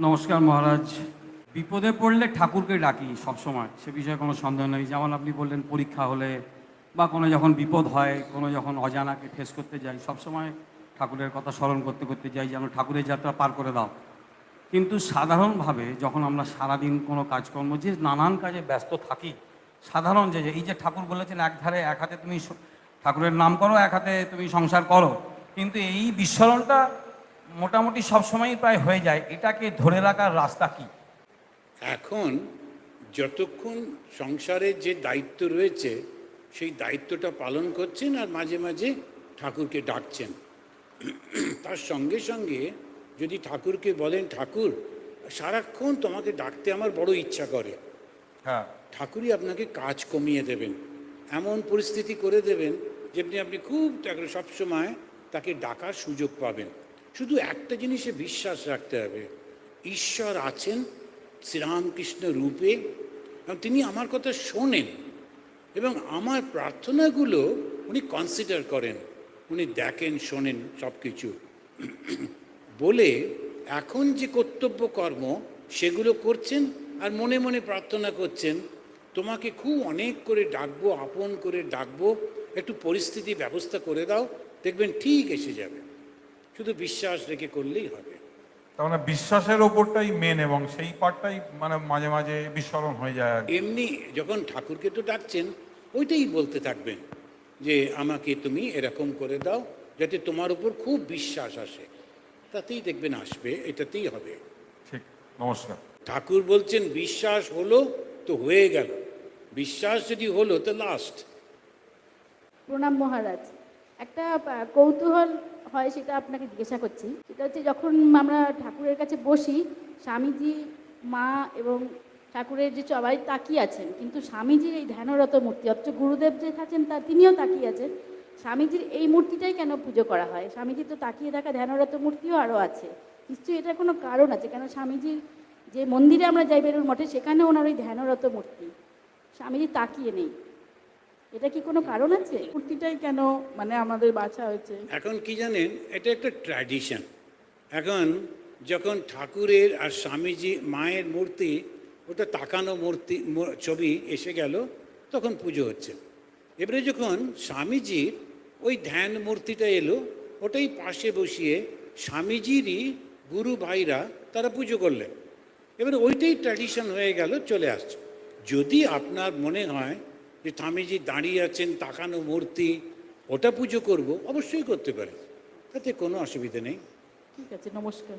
নমস্কার মহারাজ। বিপদে পড়লে ঠাকুরকে ডাকি সবসময়, সে বিষয়ে কোনো সন্দেহ নেই। যেমন আপনি বললেন পরীক্ষা হলে বা কোনো যখন বিপদ হয়, কোনো যখন অজানাকে ফেস করতে যাই, সবসময় ঠাকুরের কথা স্মরণ করতে করতে যাই যেন ঠাকুরের যাত্রা পার করে দাও। কিন্তু সাধারণভাবে যখন আমরা সারাদিন কোনো কাজকর্ম যে নানান কাজে ব্যস্ত থাকি, সাধারণ যে এই যে ঠাকুর বলেছেন এক ধারে এক হাতে তুমি ঠাকুরের নাম করো, এক হাতে তুমি সংসার করো, কিন্তু এই বিস্মরণটা মোটামুটি সবসময়ই প্রায় হয়ে যায়। এটাকে ধরে রাখার রাস্তা কি? এখন যতক্ষণ সংসারের যে দায়িত্ব রয়েছে সেই দায়িত্বটা পালন করছেন আর মাঝে মাঝে ঠাকুরকে ডাকছেন। তার সঙ্গে সঙ্গে যদি ঠাকুরকে বলেন, ঠাকুর সারাক্ষণ তোমাকে ডাকতে আমার বড় ইচ্ছা করে, হ্যাঁ, ঠাকুরই আপনাকে কাজ কমিয়ে দেবেন, এমন পরিস্থিতি করে দেবেন যেমনি আপনি খুব সবসময় তাকে ডাকার সুযোগ পাবেন। শুধু একটা জিনিসে বিশ্বাস রাখতে হবে, ঈশ্বর আছেন শ্রীরামকৃষ্ণ রূপে এবং তিনি আমার কথা শোনেন এবং আমার প্রার্থনাগুলো উনি কনসিডার করেন, উনি দেখেন, শোনেন সব কিছু। বলে এখন যে কর্তব্য কর্ম সেগুলো করছেন আর মনে মনে প্রার্থনা করছেন, তোমাকে খুব অনেক করে ডাকবো, আপন করে ডাকবো, একটু পরিস্থিতি ব্যবস্থা করে দাও, দেখবেন ঠিক এসে যাবে। শুধু বিশ্বাস রেখে করলেই হবে। তার মানে বিশ্বাসের ওপরটাই মেন, এবং সেই পার্টটাই মানে মাঝে মাঝে বিস্মরণ হয়ে যায় আর কি। এমনি যখন ঠাকুরকে তো ডাকছেন ওইটাই বলতে থাকবেন যে আমাকে তুমি এরকম করে দাও যাতে তোমার উপর খুব বিশ্বাস আসে, তাতেই দেখবেন আসবে, এটাতেই হবে। ঠিক, নমস্কার। ঠাকুর বলছেন বিশ্বাস হলো তো হয়ে গেল, বিশ্বাস যদি হলো তো লাস্ট। প্রণাম মহারাজ। একটা কৌতূহল হয়, সেটা আপনাকে জিজ্ঞাসা করছি। সেটা হচ্ছে, যখন আমরা ঠাকুরের কাছে বসি, স্বামীজি, মা এবং ঠাকুরের যে সবাই তাকিয়ে আছেন, কিন্তু স্বামীজির এই ধ্যানরত মূর্তি, অথচ গুরুদেব যে থাকেন তিনিও তাকিয়ে আছেন, স্বামীজির এই মূর্তিটাই কেন পুজো করা হয়? স্বামীজি তো তাকিয়ে থাকা ধ্যানরত মূর্তিও আরও আছে, নিশ্চয়ই এটার কোনো কারণ আছে। কেন স্বামীজির যে মন্দিরে আমরা যাই বেলুড় মঠে, সেখানে ওনার ওই ধ্যানরত মূর্তি, স্বামীজি তাকিয়ে নেই, এটা কি কোনো কারণ আছে? মূর্তিটাই কেন মানে আমাদের বাছা হয়েছে? এখন কি জানেন, এটা একটা ট্র্যাডিশন। এখন যখন ঠাকুরের আর স্বামীজি মায়ের মূর্তি, ওটা তাকানো মূর্তি ছবি এসে গেল, তখন পুজো হচ্ছে। এবারে যখন স্বামীজির ওই ধ্যান মূর্তিটা এলো, ওটাই পাশে বসিয়ে স্বামীজিরই গুরু ভাইরা তারা পুজো করলেন। এবারে ওইটাই ট্র্যাডিশন হয়ে গেল, চলে আসছে। যদি আপনার মনে হয় যে স্বামীজি দাঁড়িয়ে আছেন তাকানো মূর্তি, ওটা পুজো করব, অবশ্যই করতে পারে, তাতে কোনো অসুবিধা নেই। ঠিক আছে, নমস্কার।